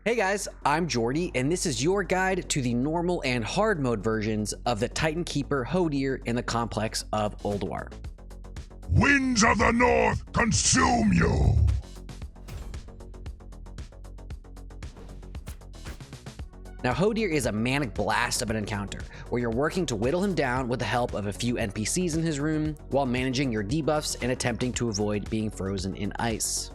Hey guys, I'm Jordy, and this is your guide to the normal and hard mode versions of the Titan Keeper Hodir in the complex of Ulduar. Winds of the North consume you! Now, Hodir is a manic blast of an encounter, where you're working to whittle him down with the help of a few NPCs in his room, while managing your debuffs and attempting to avoid being frozen in ice.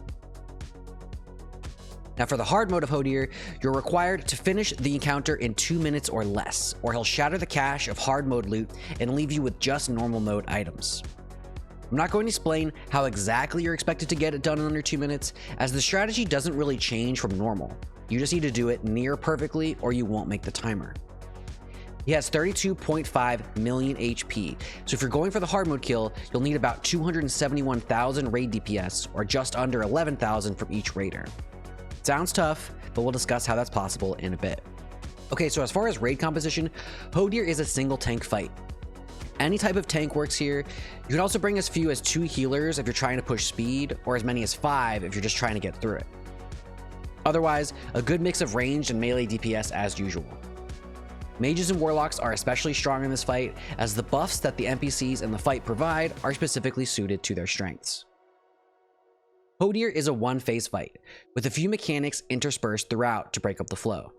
Now, for the hard mode of Hodir, you're required to finish the encounter in 2 minutes or less, or he'll shatter the cache of hard mode loot and leave you with just normal mode items. I'm not going to explain how exactly you're expected to get it done in under 2 minutes, as the strategy doesn't really change from normal. You just need to do it near perfectly or you won't make the timer. He has 32.5 million HP, so if you're going for the hard mode kill, you'll need about 271,000 raid DPS, or just under 11,000 from each raider. Sounds tough, but we'll discuss how that's possible in a bit. Okay, so as far as raid composition, Hodir is a single tank fight. Any type of tank works here. You can also bring as few as 2 healers if you're trying to push speed, or as many as 5 if you're just trying to get through it. Otherwise, a good mix of ranged and melee DPS as usual. Mages and warlocks are especially strong in this fight, as the buffs that the NPCs in the fight provide are specifically suited to their strengths. Hodir is a one-phase fight, with a few mechanics interspersed throughout to break up the flow.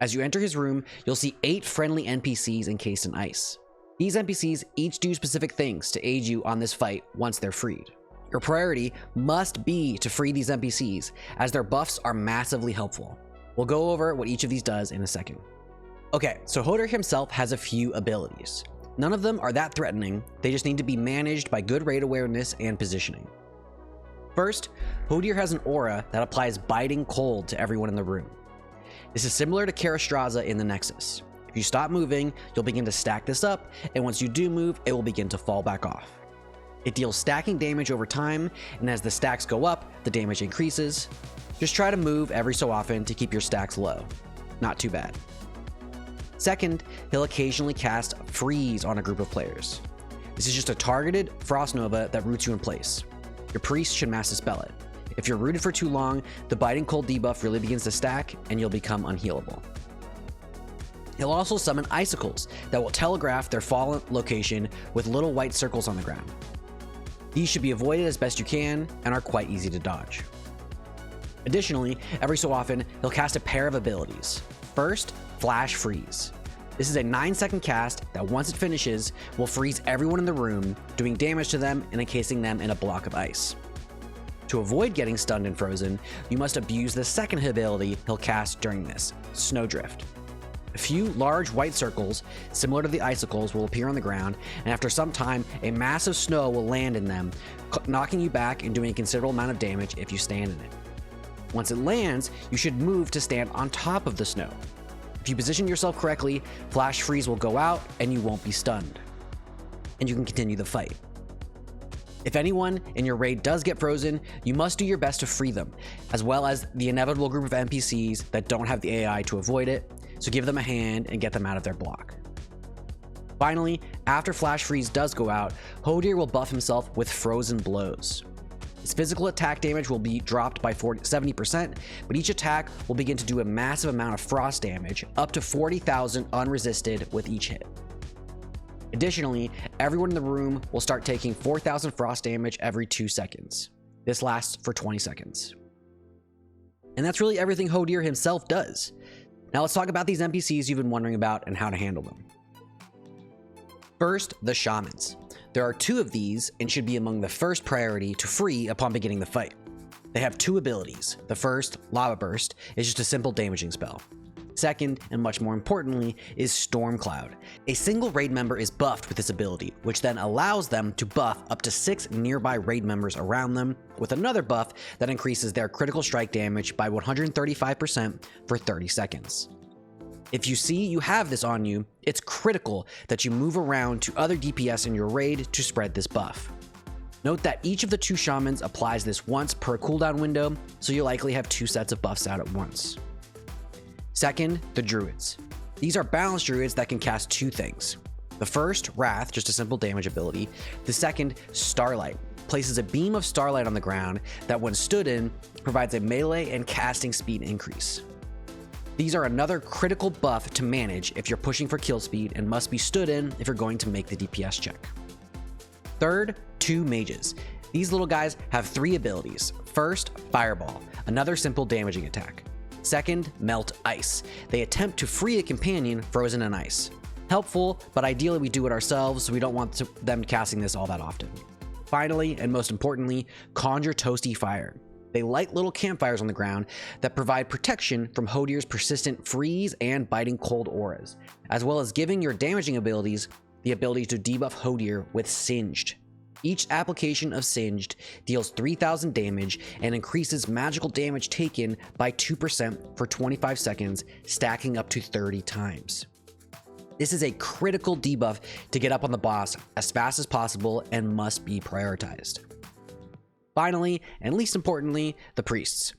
As you enter his room, you'll see 8 friendly NPCs encased in ice. These NPCs each do specific things to aid you on this fight once they're freed. Your priority must be to free these NPCs, as their buffs are massively helpful. We'll go over what each of these does in a second. Okay, so Hodir himself has a few abilities. None of them are that threatening, they just need to be managed by good raid awareness and positioning. First, Hodir has an aura that applies biting cold to everyone in the room. This is similar to Karastraza in the Nexus. If you stop moving, you'll begin to stack this up, and once you do move, it will begin to fall back off. It deals stacking damage over time, and as the stacks go up, the damage increases. Just try to move every so often to keep your stacks low. Not too bad. Second, he'll occasionally cast Freeze on a group of players. This is just a targeted Frost Nova that roots you in place. Your priest should mass dispel it. If you're rooted for too long, the biting cold debuff really begins to stack and you'll become unhealable. He'll also summon icicles that will telegraph their fallen location with little white circles on the ground. These should be avoided as best you can and are quite easy to dodge. Additionally, every so often, he'll cast a pair of abilities. First, Flash Freeze. This is a 9-second cast that once it finishes, will freeze everyone in the room, doing damage to them and encasing them in a block of ice. To avoid getting stunned and frozen, you must abuse the second ability he'll cast during this, Snowdrift. A few large white circles, similar to the icicles, will appear on the ground, and after some time, a massive snow will land in them, knocking you back and doing a considerable amount of damage if you stand in it. Once it lands, you should move to stand on top of the snow. If you position yourself correctly, Flash Freeze will go out and you won't be stunned. And you can continue the fight. If anyone in your raid does get frozen, you must do your best to free them, as well as the inevitable group of NPCs that don't have the AI to avoid it, so give them a hand and get them out of their block. Finally, after Flash Freeze does go out, Hodir will buff himself with Frozen Blows. His physical attack damage will be dropped by 70%, but each attack will begin to do a massive amount of frost damage, up to 40,000 unresisted with each hit. Additionally, everyone in the room will start taking 4,000 frost damage every 2 seconds. This lasts for 20 seconds. And that's really everything Hodir himself does. Now let's talk about these NPCs you've been wondering about and how to handle them. First, the Shamans. There are 2 of these and should be among the first priority to free upon beginning the fight. They have 2 abilities. The first, Lava Burst, is just a simple damaging spell. Second, and much more importantly, is Storm Cloud. A single raid member is buffed with this ability, which then allows them to buff up to 6 nearby raid members around them, with another buff that increases their critical strike damage by 135% for 30 seconds. If you see you have this on you, it's critical that you move around to other DPS in your raid to spread this buff. Note that each of the 2 shamans applies this once per cooldown window, so you'll likely have 2 sets of buffs out at once. Second, the druids. These are balanced druids that can cast 2 things. The first, Wrath, just a simple damage ability. The second, Starlight, places a beam of starlight on the ground that when stood in, provides a melee and casting speed increase. These are another critical buff to manage if you're pushing for kill speed and must be stood in if you're going to make the DPS check. Third, 2 mages. These little guys have 3 abilities. First, Fireball, another simple damaging attack. Second, Melt Ice. They attempt to free a companion frozen in ice. Helpful, but ideally we do it ourselves, so we don't want them casting this all that often. Finally, and most importantly, Conjure Toasty Fire. They light little campfires on the ground that provide protection from Hodir's persistent freeze and biting cold auras, as well as giving your damaging abilities the ability to debuff Hodir with Singed. Each application of Singed deals 3,000 damage and increases magical damage taken by 2% for 25 seconds, stacking up to 30 times. This is a critical debuff to get up on the boss as fast as possible and must be prioritized. Finally, and least importantly, the priests.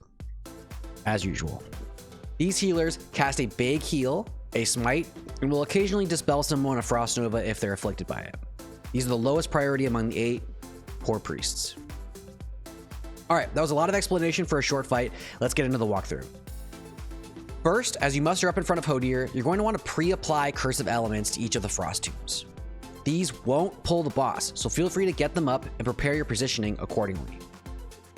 As usual, these healers cast a big heal, a smite, and will occasionally dispel someone a frost nova if they're afflicted by it. These are the lowest priority among the 8 poor priests. Alright, that was a lot of explanation for a short fight. Let's get into the walkthrough. First, as you muster up in front of Hodir, you're going to want to pre-apply cursive elements to each of the frost tombs. These won't pull the boss, so feel free to get them up and prepare your positioning accordingly.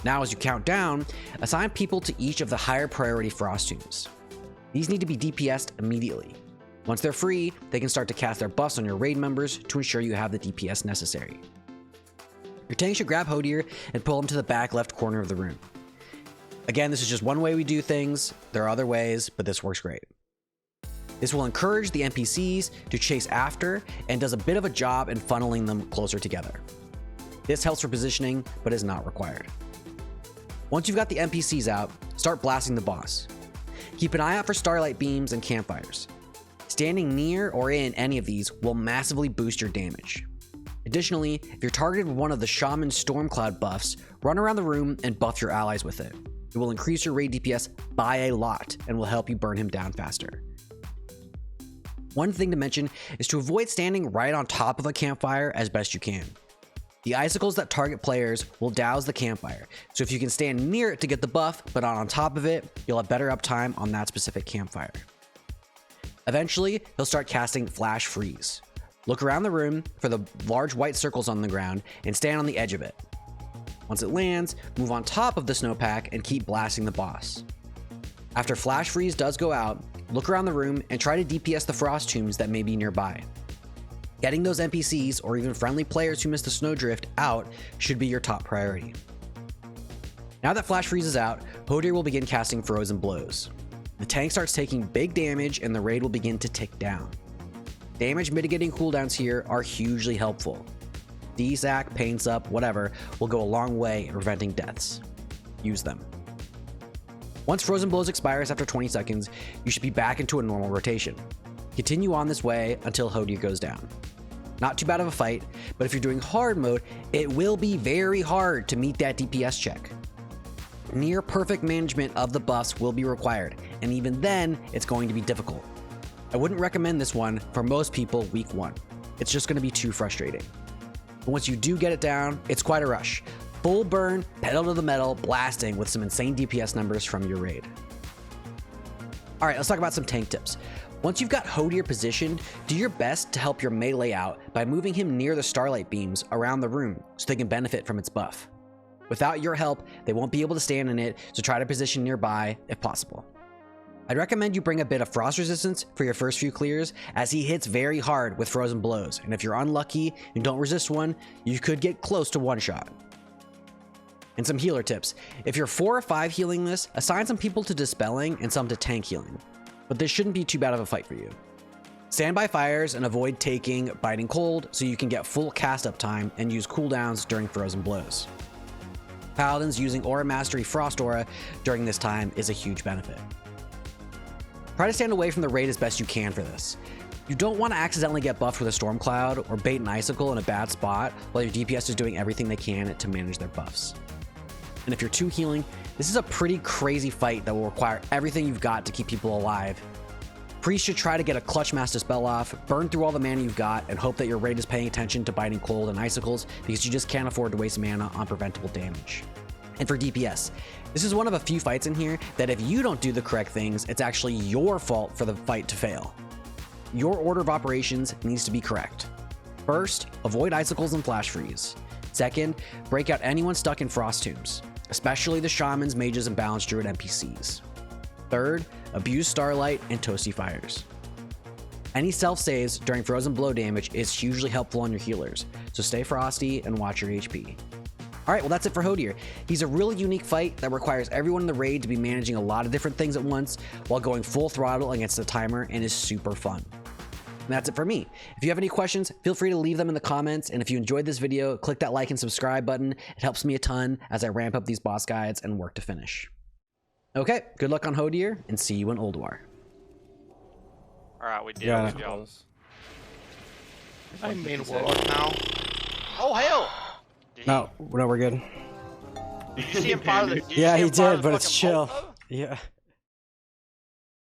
Now, as you count down, assign people to each of the higher priority frost tombs. These need to be DPS'd immediately. Once they're free, they can start to cast their buffs on your raid members to ensure you have the DPS necessary. Your tank should grab Hodir and pull him to the back left corner of the room. Again, this is just one way we do things. There are other ways, but this works great. This will encourage the NPCs to chase after and does a bit of a job in funneling them closer together. This helps for positioning, but is not required. Once you've got the NPCs out, start blasting the boss. Keep an eye out for starlight beams and campfires. Standing near or in any of these will massively boost your damage. Additionally, if you're targeted with one of the Shaman Stormcloud buffs, run around the room and buff your allies with it. It will increase your raid DPS by a lot and will help you burn him down faster. One thing to mention is to avoid standing right on top of a campfire as best you can. The icicles that target players will douse the campfire, so if you can stand near it to get the buff, but not on top of it, you'll have better uptime on that specific campfire. Eventually, he'll start casting Flash Freeze. Look around the room for the large white circles on the ground and stand on the edge of it. Once it lands, move on top of the snowpack and keep blasting the boss. After Flash Freeze does go out, look around the room and try to DPS the frost tombs that may be nearby. Getting those NPCs or even friendly players who missed the snowdrift out should be your top priority. Now that Flash Freeze is out, Hodir will begin casting Frozen Blows. The tank starts taking big damage and the raid will begin to tick down. Damage mitigating cooldowns here are hugely helpful. DSAC, Pain Sup, whatever, will go a long way in preventing deaths. Use them. Once Frozen Blows expires after 20 seconds, you should be back into a normal rotation. Continue on this way until Hodir goes down. Not too bad of a fight, but if you're doing hard mode, it will be very hard to meet that DPS check. Near perfect management of the buffs will be required, and even then, it's going to be difficult. I wouldn't recommend this one for most people week 1. It's just going to be too frustrating. But once you do get it down, it's quite a rush. Full burn, pedal to the metal, blasting with some insane DPS numbers from your raid. Alright, let's talk about some tank tips. Once you've got Hodir positioned, do your best to help your melee out by moving him near the starlight beams around the room so they can benefit from its buff. Without your help, they won't be able to stand in it, so try to position nearby if possible. I'd recommend you bring a bit of frost resistance for your first few clears, as he hits very hard with Frozen Blows, and if you're unlucky and don't resist one, you could get close to one shot. And some healer tips. If you're 4 or 5 healing this, assign some people to dispelling and some to tank healing. But this shouldn't be too bad of a fight for you. Standby fires and avoid taking Biting Cold so you can get full cast up time and use cooldowns during Frozen Blows. Paladins using Aura Mastery Frost Aura during this time is a huge benefit. Try to stand away from the raid as best you can for this. You don't want to accidentally get buffed with a Storm Cloud or bait an Icicle in a bad spot while your DPS is doing everything they can to manage their buffs. And if you're 2 healing, this is a pretty crazy fight that will require everything you've got to keep people alive. Priest should try to get a Clutch Mass Dispel off, burn through all the mana you've got, and hope that your raid is paying attention to Biting Cold and Icicles, because you just can't afford to waste mana on preventable damage. And for DPS, this is one of a few fights in here that if you don't do the correct things, it's actually your fault for the fight to fail. Your order of operations needs to be correct. First, avoid icicles and flash freeze. Second, break out anyone stuck in frost tombs, especially the shamans, mages, and balanced druid NPCs. Third, abuse starlight and toasty fires. Any self-saves during frozen blow damage is hugely helpful on your healers, so stay frosty and watch your HP. Alright, well that's it for Hodir. He's a really unique fight that requires everyone in the raid to be managing a lot of different things at once while going full throttle against the timer, and is super fun. And that's it for me. If you have any questions, feel free to leave them in the comments, and if you enjoyed this video, click that like and subscribe button. It helps me a ton as I ramp up these boss guides and work to finish. Okay, good luck on Hodir, and see you in Ulduar. Alright, we did. Yeah. Good job. I'm main warlock now. Oh, hell! Did he, No, we're good. Did you see him fire the... Yeah, he fire did, the but it's fucking chill. bolt, though? Yeah.